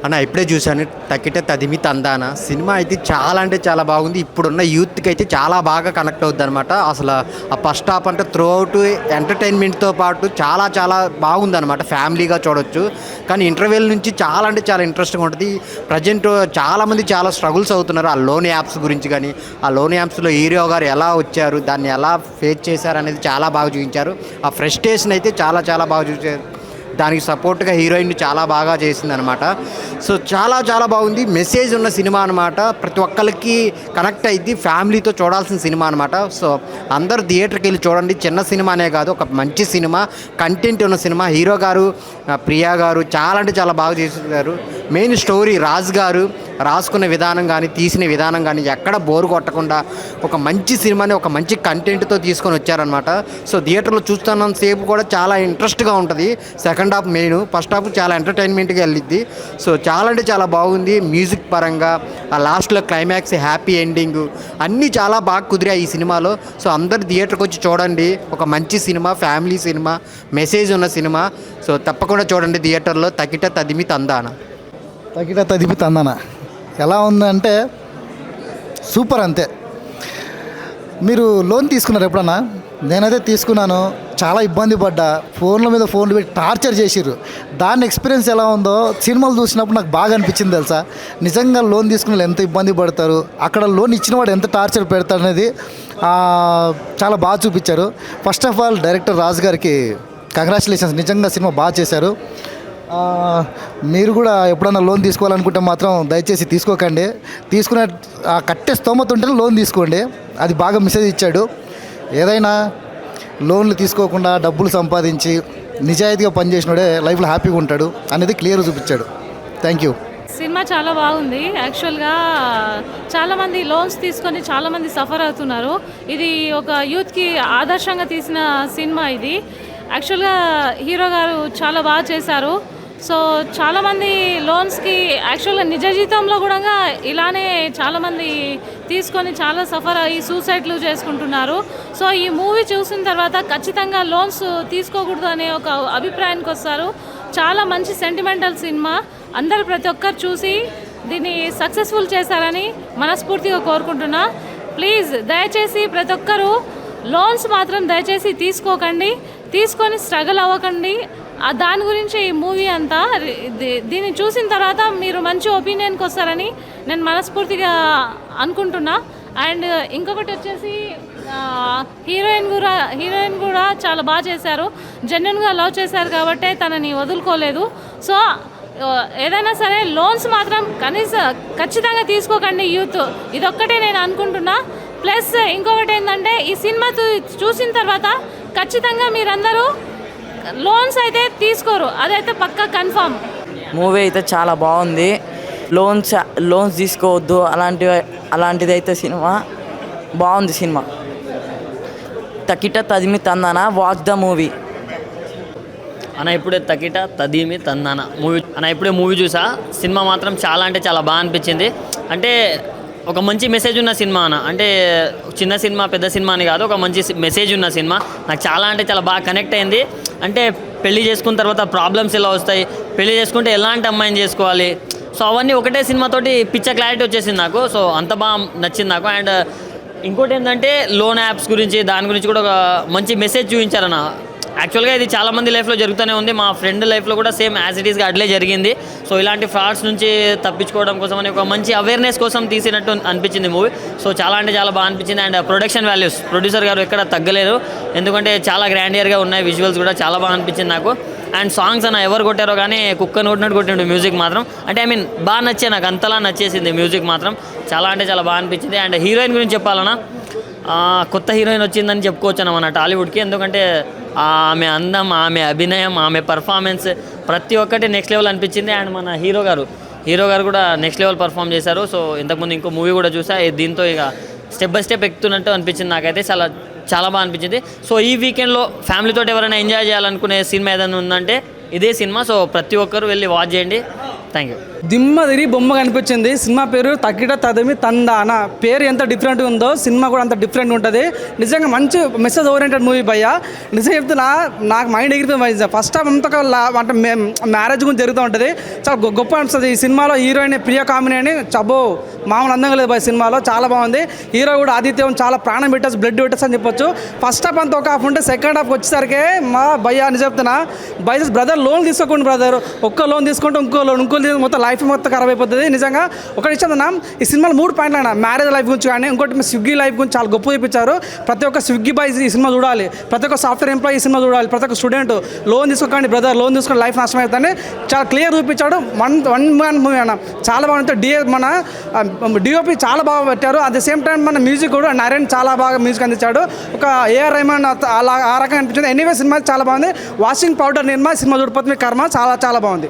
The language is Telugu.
అన్న ఇప్పుడే చూశాను 'తకిట తదిమి తందాన' సినిమా అయితే చాలా అంటే చాలా బాగుంది. ఇప్పుడున్న యూత్‌కి అయితే చాలా బాగా కనెక్ట్ అవుద్దనమాట. అసలు ఆ ఫస్ట్ హాఫ్ అంటే త్రూ ఔట్ ఎంటర్‌టైన్‌మెంట్‌తో పాటు చాలా చాలా బాగుందనమాట. ఫ్యామిలీగా చూడొచ్చు. కానీ ఇంటర్వెల్ నుంచి చాలా అంటే చాలా ఇంట్రెస్టింగ్‌గా ఉంటది. ప్రెజెంట్ చాలామంది చాలా స్ట్రగుల్స్ అవుతున్నారు. ఆ లోన్ యాప్స్ గురించి గానీ, ఆ లోన్ యాప్స్‌లో హీరో గారు ఎలా వచ్చారు, దాన్ని ఎలా ఫేస్ చేశారనేది చాలా బాగా చూయించారు. ఆ ఫ్రస్ట్రేషన్ అయితే చాలా చాలా బాగా చూసారు. దానికి సపోర్ట్గా హీరోయిన్ చాలా బాగా చేసిందనమాట. సో చాలా చాలా బాగుంది. మెసేజ్ ఉన్న సినిమా అనమాట. ప్రతి ఒక్కరికి కనెక్ట్ అయ్యిద్ది. ఫ్యామిలీతో చూడాల్సిన సినిమా అనమాట. సో అందరూ థియేటర్కి వెళ్ళి చూడండి. చిన్న సినిమానే కాదు, ఒక మంచి సినిమా, కంటెంట్ ఉన్న సినిమా. హీరో గారు, ప్రియా గారు చాలా అంటే చాలా బాగా చేశారు. మెయిన్ స్టోరీ రాజు గారు రాసుకున్న విధానం కానీ, తీసిన విధానం కానీ ఎక్కడ బోరు కొట్టకుండా ఒక మంచి సినిమాని ఒక మంచి కంటెంట్తో తీసుకొని వచ్చారనమాట. సో థియేటర్లో చూస్తున్నంత సేపు కూడా చాలా ఇంట్రెస్ట్గా ఉంటుంది. Second half main, first half చాలా ఎంటర్టైన్మెంట్గా వెళ్ళిద్ది. సో చాలా అంటే చాలా బాగుంది. మ్యూజిక్ పరంగా ఆ లాస్ట్లో క్లైమాక్స్, హ్యాపీ ఎండింగ్ అన్నీ చాలా బాగా కుదిరాయి ఈ సినిమాలో. సో అందరు థియేటర్కి వచ్చి చూడండి. ఒక మంచి సినిమా, ఫ్యామిలీ సినిమా, మెసేజ్ ఉన్న సినిమా. సో తప్పకుండా చూడండి థియేటర్లో 'తకిట తదిమి తందాన'. తగిట తదిపి తందన ఎలా ఉందంటే సూపర్ అంతే. మీరు లోన్ తీసుకున్నారు ఎప్పుడన్నా? నేనైతే తీసుకున్నాను. చాలా ఇబ్బంది పడ్డా. ఫోన్ల మీద ఫోన్లు పెట్టి టార్చర్ చేసిర్రు. దాని ఎక్స్పీరియన్స్ ఎలా ఉందో సినిమాలు చూసినప్పుడు నాకు బాగా అనిపించింది తెలుసా. నిజంగా లోన్ తీసుకున్న వాళ్ళు ఎంత ఇబ్బంది పడతారు, అక్కడ లోన్ ఇచ్చిన వాడు ఎంత టార్చర్ పెడతారు అనేది చాలా బాగా చూపించారు. ఫస్ట్ ఆఫ్ ఆల్ డైరెక్టర్ రాజు గారికి కంగ్రాచులేషన్స్. నిజంగా సినిమా బాగా చేశారు. మీరు కూడా ఎప్పుడన్నా లోన్ తీసుకోవాలనుకుంటే మాత్రం దయచేసి తీసుకోకండి. తీసుకునే కట్టే స్తోమత ఉంటేనే లోన్ తీసుకోండి. అది బాగా మెసేజ్ ఇచ్చాడు. ఏదైనా లోన్లు తీసుకోకుండా డబ్బులు సంపాదించి నిజాయితీగా పనిచేసినోడే లైఫ్లో హ్యాపీగా ఉంటాడు అనేది క్లియర్గా చూపించాడు. Thank you. సినిమా చాలా బాగుంది. యాక్చువల్గా చాలామంది లోన్స్ తీసుకొని చాలామంది సఫర్ అవుతున్నారు. ఇది ఒక యూత్కి ఆదర్శంగా తీసిన సినిమా ఇది. యాక్చువల్గా హీరో గారు చాలా బాగా చేశారు. సో చాలామంది లోన్స్కి యాక్చువల్గా నిజ జీవితంలో కూడా ఇలానే చాలామంది తీసుకొని చాలా సఫర్ అయ్యి సూసైడ్లు చేసుకుంటున్నారు. సో ఈ మూవీ చూసిన తర్వాత ఖచ్చితంగా లోన్స్ తీసుకోకూడదు అనే ఒక అభిప్రాయానికి వస్తారు. చాలా మంచి సెంటిమెంటల్ సినిమా. అందరు ప్రతి ఒక్కరు చూసి దీన్ని సక్సెస్ఫుల్ చేశారని మనస్ఫూర్తిగా కోరుకుంటున్నా. ప్లీజ్ దయచేసి ప్రతి ఒక్కరూ లోన్స్ మాత్రం దయచేసి తీసుకోకండి. తీసుకొని స్ట్రగుల్ అవ్వకండి. దాని గురించి ఈ మూవీ అంతా. దీన్ని చూసిన తర్వాత మీరు మంచి ఒపీనియన్కి వస్తారని నేను మనస్ఫూర్తిగా అనుకుంటున్నా. అండ్ ఇంకొకటి వచ్చేసి హీరోయిన్ కూడా చాలా బాగా చేశారు. జెన్యున్గా లవ్ చేశారు కాబట్టి తనని వదులుకోలేదు. సో ఏదైనా సరే లోన్స్ మాత్రం ఖచ్చితంగా తీసుకోకండి యూత్. ఇదొక్కటే నేను అనుకుంటున్నా. ప్లస్ ఇంకొకటి ఏంటంటే ఈ సినిమా చూసిన తర్వాత ఖచ్చితంగా మీరందరూ లోన్స్ అయితే తీసుకోరు, అదైతే పక్కా కన్ఫామ్. మూవీ అయితే చాలా బాగుంది. లోన్స్ తీసుకోవద్దు అలాంటిది అయితే సినిమా బాగుంది. సినిమా 'తకిట తదిమి తందాన'. వాచ్ ద మూవీ అన్న. ఇప్పుడే 'తకిట తదిమి తందాన' మూవీ అన్న ఇప్పుడే మూవీ చూసా. సినిమా మాత్రం చాలా అంటే చాలా బాగా అనిపించింది. అంటే ఒక మంచి మెసేజ్ ఉన్న సినిమా అన్న. అంటే చిన్న సినిమా పెద్ద సినిమా అని కాదు, ఒక మంచి మెసేజ్ ఉన్న సినిమా. నాకు చాలా అంటే చాలా బాగా కనెక్ట్ అయింది. అంటే పెళ్లి చేసుకున్న తర్వాత ప్రాబ్లమ్స్ ఎలా వస్తాయి, పెళ్లి చేసుకుంటే ఎలాంటి అమ్మాయిని చేసుకోవాలి, సో అవన్నీ ఒకటే సినిమాతోటి పిచ్చ క్లారిటీ వచ్చేసింది నాకు. సో అంత బాగా నచ్చింది నాకు. అండ్ ఇంకోటి ఏంటంటే లోన్ యాప్స్ గురించి, దాని గురించి కూడా ఒక మంచి మెసేజ్ చూపించారన్న. యాక్చువల్గా ఇది చాలామంది లైఫ్లో జరుగుతూనే ఉంది. మా ఫ్రెండ్ లైఫ్లో కూడా సేమ్ యాజ్ ఇట్ ఈస్గా అట్లే జరిగింది. సో ఇలాంటి ఫ్రాడ్స్ నుంచి తప్పించుకోవడం కోసం అని ఒక మంచి అవేర్నెస్ కోసం తీసినట్టు అనిపించింది మూవీ. సో చాలా అంటే చాలా బాగా అనిపించింది. అండ్ ప్రొడక్షన్ వాల్యూస్, ప్రొడ్యూసర్ గారు ఎక్కడ తగ్గలేరు. ఎందుకంటే చాలా గ్రాండియర్గా ఉన్నాయి. విజువల్స్ కూడా చాలా బాగా అనిపించింది నాకు. అండ్ సాంగ్స్ అన్న ఎవరు కొట్టారో కానీ కుక్క నోటినట్టు కొట్టిండు మ్యూజిక్ మాత్రం. అంటే బాగా నచ్చే, నాకు అంతలా నచ్చేసింది మ్యూజిక్ మాత్రం. చాలా అంటే చాలా బాగా అనిపించింది. అండ్ హీరోయిన్ గురించి చెప్పాలన్నా, కొత్త హీరోయిన్ వచ్చిందని చెప్పుకోవచ్చు అన్నమాట టాలీవుడ్కి. ఎందుకంటే ఆమె అందం, ఆమె అభినయం, ఆమె పర్ఫార్మెన్స్ ప్రతి ఒక్కటి నెక్స్ట్ లెవెల్ అనిపించింది. అండ్ మన హీరో గారు కూడా నెక్స్ట్ లెవెల్ పర్ఫామ్ చేశారు. సో ఇంతకుముందు ఇంకో మూవీ కూడా చూసా. దీంతో ఇక స్టెప్ బై స్టెప్ ఎక్కుతున్నట్టు అనిపించింది నాకైతే. చాలా బాగా అనిపించింది. సో ఈ వీకెండ్లో ఫ్యామిలీతో ఎవరైనా ఎంజాయ్ చేయాలనుకునే సినిమా ఏదైనా ఉందంటే ఇదే సినిమా. సో ప్రతి ఒక్కరు వెళ్ళి వాచ్ చేయండి. Thank you. దిమ్మ తిరిగి బొమ్మ కనిపించింది. సినిమా పేరు తకిట తదిమి తందాన. పేరు ఎంత డిఫరెంట్గా ఉందో సినిమా కూడా అంత డిఫరెంట్ ఉంటుంది. నిజంగా మంచి మెసేజ్ ఓరియంటెడ్ మూవీ భయ్య. నిజంగా చెప్తున్నా, నాకు మైండ్ ఎగిరిపోయింది. ఫస్ట్ హాఫ్ అంతా అంటే మ్యారేజ్ గురించి జరుగుతూ ఉంటుంది. చాలా గొప్ప అనిపిస్తుంది. ఈ సినిమాలో హీరోయిన్ ప్రియ కామిని అని చబ్బో మామూలు అందంగా లేదు భయ. సినిమాలో చాలా బాగుంది. హీరో కూడా ఆదిత్యం చాలా ప్రాణం పెట్టేసి బ్లడ్ పెట్టేసి అని చెప్పొచ్చు. ఫస్ట్ హాఫ్ అంతా ఒక హాఫ్ ఉంటే సెకండ్ హాఫ్ వచ్చేసరికి మా భయ్య అని చెప్తున్నా, బైజెస్ బ్రదర్ లోన్ తీసుకోకండి బ్రదర్. ఒక్క లోన్ తీసుకుంటే ఇంకో లోన్ మొత్తం లైఫ్ మొత్తం ఖరాబ్ అయిపోతుంది. నిజంగా ఒకటి ఇచ్చేదన్నా, ఈ సినిమాలో 3 పాయింట్లు అయినా మ్యారేజ్ లైఫ్ గురించి కానీ, ఇంకోటి స్విగ్గీ లైఫ్ గురించి చాలా గొప్ప చూపించారు. ప్రతి ఒక్క స్విగ్గీ బాయ్ ఈ సినిమా చూడాలి, ప్రతి ఒక్క సాఫ్ట్వేర్ ఎంప్లాయీ ఈ సినిమా చూడాలి, ప్రతి ఒక్క స్టూడెంట్ లోన్ తీసుకోకండి బ్రదర్, లోన్ తీసుకుని లైఫ్ నష్టం అవుతుందని చాలా క్లియర్ చూపించాడు. వన్ మ్యాన్ మూవీ అన్న చాలా బాగుంటుంది. మన డిఓపి చాలా బాగా పెట్టారు. అట్ ద సేమ్ టైం మన మ్యూజిక్ కూడా నరేన్ చాలా బాగా మ్యూజిక్ అందించాడు. ఒక ఏఆర్ రెహమాన్ అలా ఆ రకంగా అనిపించింది. ఎనీవే సినిమా చాలా బాగుంది. వాషింగ్ పౌడర్ నిర్మా సినిమా చూడపోతే మీ కర్మ చాలా చాలా బాగుంది.